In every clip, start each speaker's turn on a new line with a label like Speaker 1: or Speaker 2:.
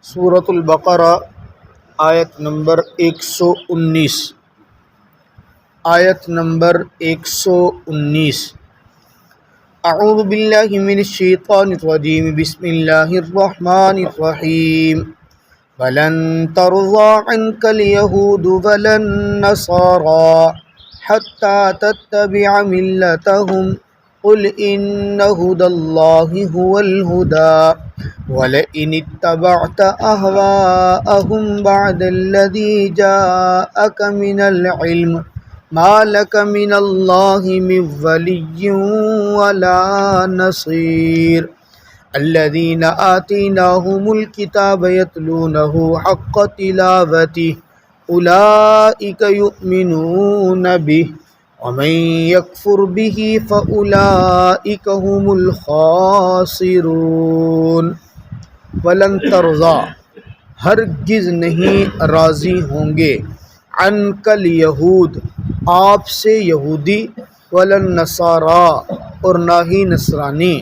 Speaker 1: سورۃ البقرہ آیت نمبر 119 اعوذ باللہ من الشیطان الرجیم بسم اللہ الرحمن الرحیم ولن ترضى عنك اليهود ولا النصارى حتى تتبع ملتهم قل إن هدى الله هو الهدى ولئن اتبعت أهواءهم بعد الذي جاءك من العلم ما لك من الله من ولي ولا نصير الذين آتيناهم الكتاب يتلونه حق تلاوته أولئك يؤمنون به ومن يكفر به فأولئك هم الخاسرون ولن ترضى ہرگز نہیں راضی ہوں گے عنک الیہود آپ سے یہودی ولا النصارى اور نہ ہی نصرانی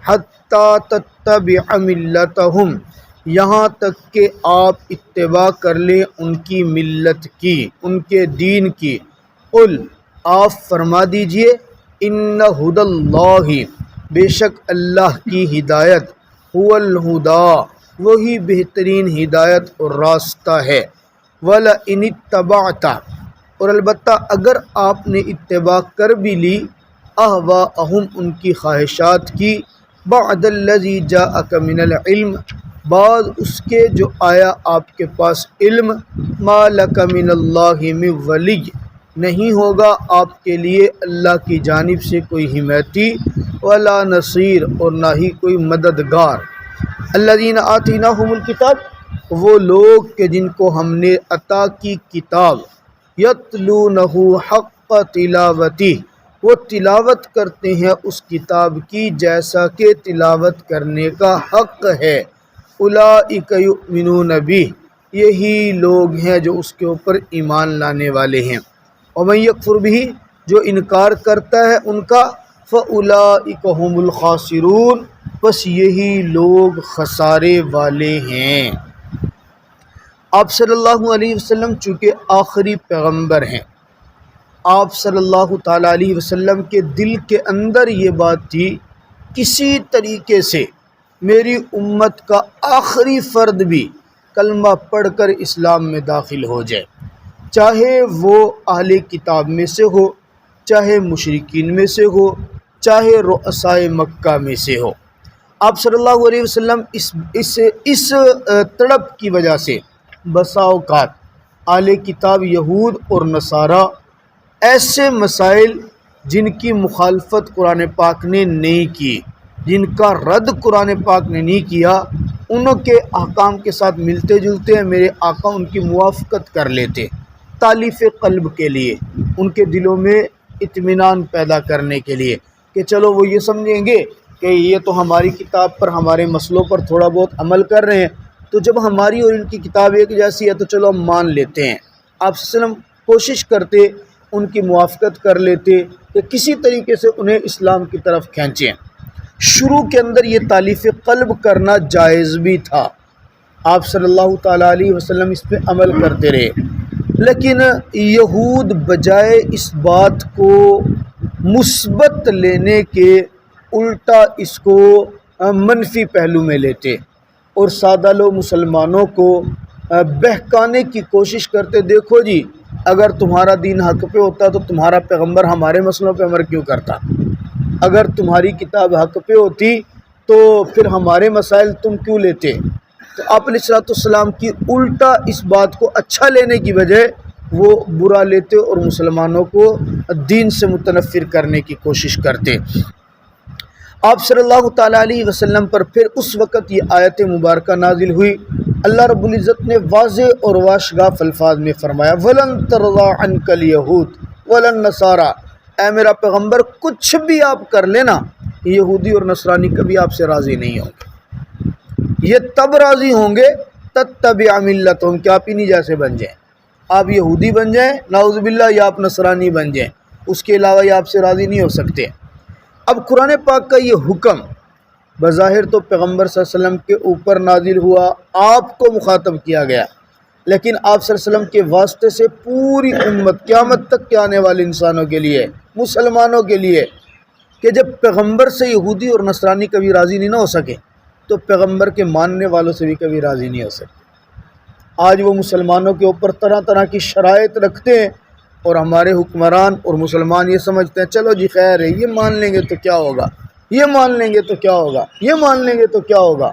Speaker 1: حتی تتبع ملتہم یہاں تک کہ آپ اتباع کر لیں ان کی ملت کی، ان کے دین کی۔ قل آپ فرما دیجئے ان ھدی اللہ بے شک اللہ کی ہدایت هو الہدی وہی بہترین ہدایت اور راستہ ہے۔ وَلَئِنِ اتَّبَعْتَ اور البتہ اگر آپ نے اتباع کر بھی لی اہواءہم ان کی خواہشات کی، بعد الذی جاءک من العلم بعد اس کے جو آیا آپ کے پاس علم، ما لک من اللہ من ولی نہیں ہوگا آپ کے لیے اللہ کی جانب سے کوئی حمایتی ولا نصیر اور نہ ہی کوئی مددگار۔ الذین آتیناہم الکتاب وہ لوگ کہ جن کو ہم نے عطا کی کتاب، یتلونہ حق تلاوتہ وہ تلاوت کرتے ہیں اس کتاب کی جیسا کہ تلاوت کرنے کا حق ہے۔ اولئک یؤمنون بہ یہی لوگ ہیں جو اس کے اوپر ایمان لانے والے ہیں۔ ومن یکفر بہ جو انکار کرتا ہے ان کا، فاولئک هم الخاسرون بس یہی لوگ خسارے والے ہیں۔ آپ صلی اللہ علیہ وسلم چونکہ آخری پیغمبر ہیں، آپ صلی اللہ تعالیٰ علیہ وسلم کے دل کے اندر یہ بات تھی کسی طریقے سے میری امت کا آخری فرد بھی کلمہ پڑھ کر اسلام میں داخل ہو جائے، چاہے وہ اہل کتاب میں سے ہو، چاہے مشرکین میں سے ہو، چاہے رؤسائے مکہ میں سے ہو۔ آپ صلی اللہ علیہ وسلم اس تڑپ کی وجہ سے بسا اوقات اہل کتاب یہود اور نصارہ ایسے مسائل جن کی مخالفت قرآن پاک نے نہیں کی، جن کا رد قرآن پاک نے نہیں کیا، ان کے احکام کے ساتھ ملتے جلتے ہیں میرے آقا ان کی موافقت کر لیتے، تالیف قلب کے لیے، ان کے دلوں میں اطمینان پیدا کرنے کے لیے کہ چلو وہ یہ سمجھیں گے کہ یہ تو ہماری کتاب پر ہمارے مسئلوں پر تھوڑا بہت عمل کر رہے ہیں، تو جب ہماری اور ان کی کتاب ایک جیسی ہے تو چلو ہم مان لیتے ہیں۔ آپ صلی اللہ علیہ وسلم کوشش کرتے، ان کی موافقت کر لیتے کہ کسی طریقے سے انہیں اسلام کی طرف کھینچیں۔ شروع کے اندر یہ تالیف قلب کرنا جائز بھی تھا، آپ صلی اللہ تعالیٰ علیہ وسلم اس پہ عمل کرتے رہے، لیکن یہود بجائے اس بات کو مثبت لینے کے الٹا اس کو منفی پہلو میں لیتے اور سادہ لو مسلمانوں کو بہکانے کی کوشش کرتے، دیکھو جی اگر تمہارا دین حق پہ ہوتا تو تمہارا پیغمبر ہمارے مسئلوں پہ عمل کیوں کرتا، اگر تمہاری کتاب حق پہ ہوتی تو پھر ہمارے مسائل تم کیوں لیتے۔ تو آپ علیہ الصلوۃ والسلام کی الٹا اس بات کو اچھا لینے کی بجائے وہ برا لیتے اور مسلمانوں کو دین سے متنفر کرنے کی کوشش کرتے۔ آپ صلی اللہ تعالیٰ علیہ وسلم پر پھر اس وقت یہ آیت مبارکہ نازل ہوئی، اللہ رب العزت نے واضح اور واشگاف الفاظ میں فرمایا وَلَن تَرْضَىٰ عَنْكَ الْيَهُودُ وَلَا النَّصَارَىٰ اے میرا پیغمبر کچھ بھی آپ کر لینا، یہودی اور نصرانی کبھی آپ سے راضی نہیں ہوں گے۔ یہ تب راضی ہوں گے تتبع ملتہم کہ آپ انہی جیسے بن جائیں، آپ یہودی بن جائیں نعوذ باللہ، یا آپ نصرانی بن جائیں، اس کے علاوہ یہ آپ سے راضی نہیں ہو سکتے۔ اب قرآن پاک کا یہ حکم بظاہر تو پیغمبر صلی اللہ علیہ وسلم کے اوپر نازل ہوا، آپ کو مخاطب کیا گیا، لیکن آپ صلی اللہ علیہ وسلم کے واسطے سے پوری امت قیامت تک کے آنے والے انسانوں کے لیے، مسلمانوں کے لیے، کہ جب پیغمبر سے یہودی اور نصرانی کبھی راضی نہیں نہ ہو سکے تو پیغمبر کے ماننے والوں سے بھی کبھی راضی نہیں ہو سکے۔ آج وہ مسلمانوں کے اوپر طرح طرح کی شرائط رکھتے ہیں، اور ہمارے حکمران اور مسلمان یہ سمجھتے ہیں چلو جی خیر ہے، یہ مان لیں گے تو کیا ہوگا، یہ مان لیں گے تو کیا ہوگا، یہ مان لیں گے تو کیا ہوگا۔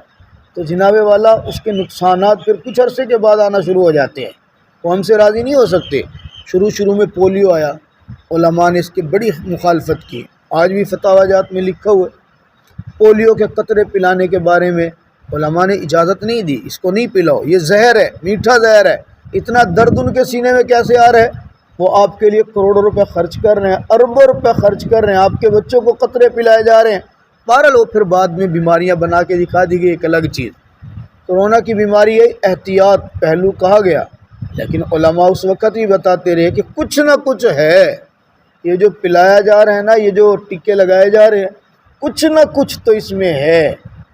Speaker 1: تو جناب والا اس کے نقصانات پھر کچھ عرصے کے بعد آنا شروع ہو جاتے ہیں، وہ ہم سے راضی نہیں ہو سکتے۔ شروع میں پولیو آیا، علماء نے اس کی بڑی مخالفت کی، آج بھی فتاوی جات میں لکھا ہوا ہے۔ پولیو کے قطرے پلانے کے بارے میں علماء نے اجازت نہیں دی، اس کو نہیں پلاؤ، یہ زہر ہے، میٹھا زہر ہے۔ اتنا درد ان کے سینے میں کیسے آ رہا ہے؟ وہ آپ کے لیے کروڑوں روپے خرچ کر رہے ہیں، اربوں روپے خرچ کر رہے ہیں، آپ کے بچوں کو قطرے پلائے جا رہے ہیں۔ بہرحال وہ پھر بعد میں بیماریاں بنا کے دکھا دی گئی، ایک الگ چیز۔ کورونا کی بیماری ہے، احتیاط پہلو کہا گیا، لیکن علماء اس وقت بھی بتاتے رہے کہ کچھ نہ کچھ ہے، یہ جو پلایا جا رہا ہے نا، یہ جو ٹکے لگائے جا رہے ہیں، کچھ نہ کچھ تو اس میں ہے۔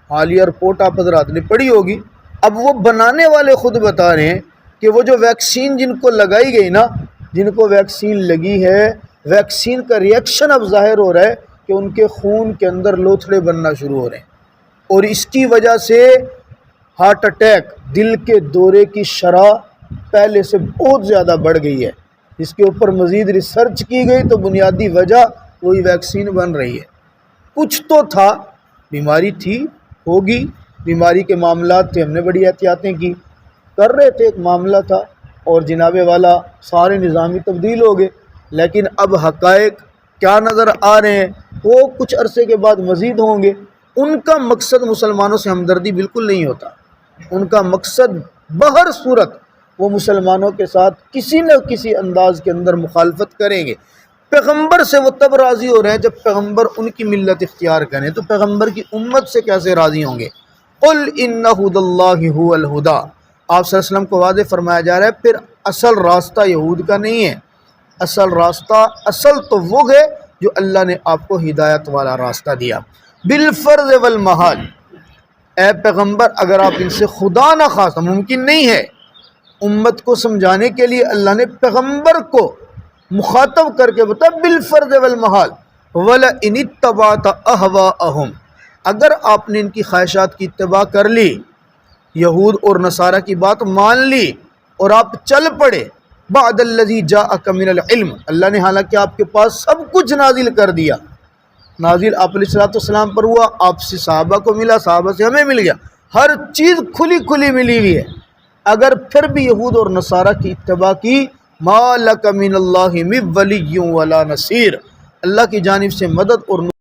Speaker 1: حالیہ رپورٹ آپ حضرات نے پڑھی ہوگی۔ اب وہ بنانے والے خود بتا رہے ہیں کہ وہ جو ویکسین جن کو لگائی گئی نا، جن کو ویکسین لگی ہے، ویکسین کا ری ایکشن اب ظاہر ہو رہا ہے کہ ان کے خون کے اندر لوتھڑے بننا شروع ہو رہے ہیں، اور اس کی وجہ سے ہارٹ اٹیک، دل کے دورے کی شرح پہلے سے بہت زیادہ بڑھ گئی ہے۔ اس کے اوپر مزید ریسرچ کی گئی تو بنیادی وجہ وہی ویکسین بن رہی ہے۔ کچھ تو تھا، بیماری تھی، ہوگی، بیماری کے معاملات تھے، ہم نے بڑی احتیاطیں کی، کر رہے تھے، ایک معاملہ تھا، اور جناب والا سارے نظامی تبدیل ہو گئے۔ لیکن اب حقائق کیا نظر آ رہے ہیں، وہ کچھ عرصے کے بعد مزید ہوں گے۔ ان کا مقصد مسلمانوں سے ہمدردی بالکل نہیں ہوتا، ان کا مقصد بہر صورت وہ مسلمانوں کے ساتھ کسی نہ کسی انداز کے اندر مخالفت کریں گے۔ پیغمبر سے وہ تب راضی ہو رہے ہیں جب پیغمبر ان کی ملت اختیار کریں، تو پیغمبر کی امت سے کیسے راضی ہوں گے؟ قل ان ھدی اللہ ھو الھدی، آپ صلی اللہ علیہ وسلم کو واضح فرمایا جا رہا ہے پھر اصل راستہ یہود کا نہیں ہے، اصل راستہ، اصل تو وہ ہے جو اللہ نے آپ کو ہدایت والا راستہ دیا، بالفرض والمحال۔ اے پیغمبر اگر آپ ان سے خدا نہ خواستہ، ممکن نہیں ہے، امت کو سمجھانے کے لیے اللہ نے پیغمبر کو مخاطب کر کے بتا بالفرض والمحال، وَلَئِنِ اتَّبَعْتَ أَهْوَاءَهُمْ، اگر آپ نے ان کی خواہشات کی اتباع کر لی، یہود اور نصارہ کی بات مان لی اور آپ چل پڑے، بعد الذی جاءک من العلم، اللہ نے حالانکہ آپ کے پاس سب کچھ نازل کر دیا، نازل آپ علیہ السلام پر ہوا، آپ سے صحابہ کو ملا، صحابہ سے ہمیں مل گیا، ہر چیز کھلی کھلی ملی ہوئی ہے، اگر پھر بھی یہود اور نصارہ کی اتباع کی، ما لک من اللہ من ولی ولا نصیر، اللہ کی جانب سے مدد اور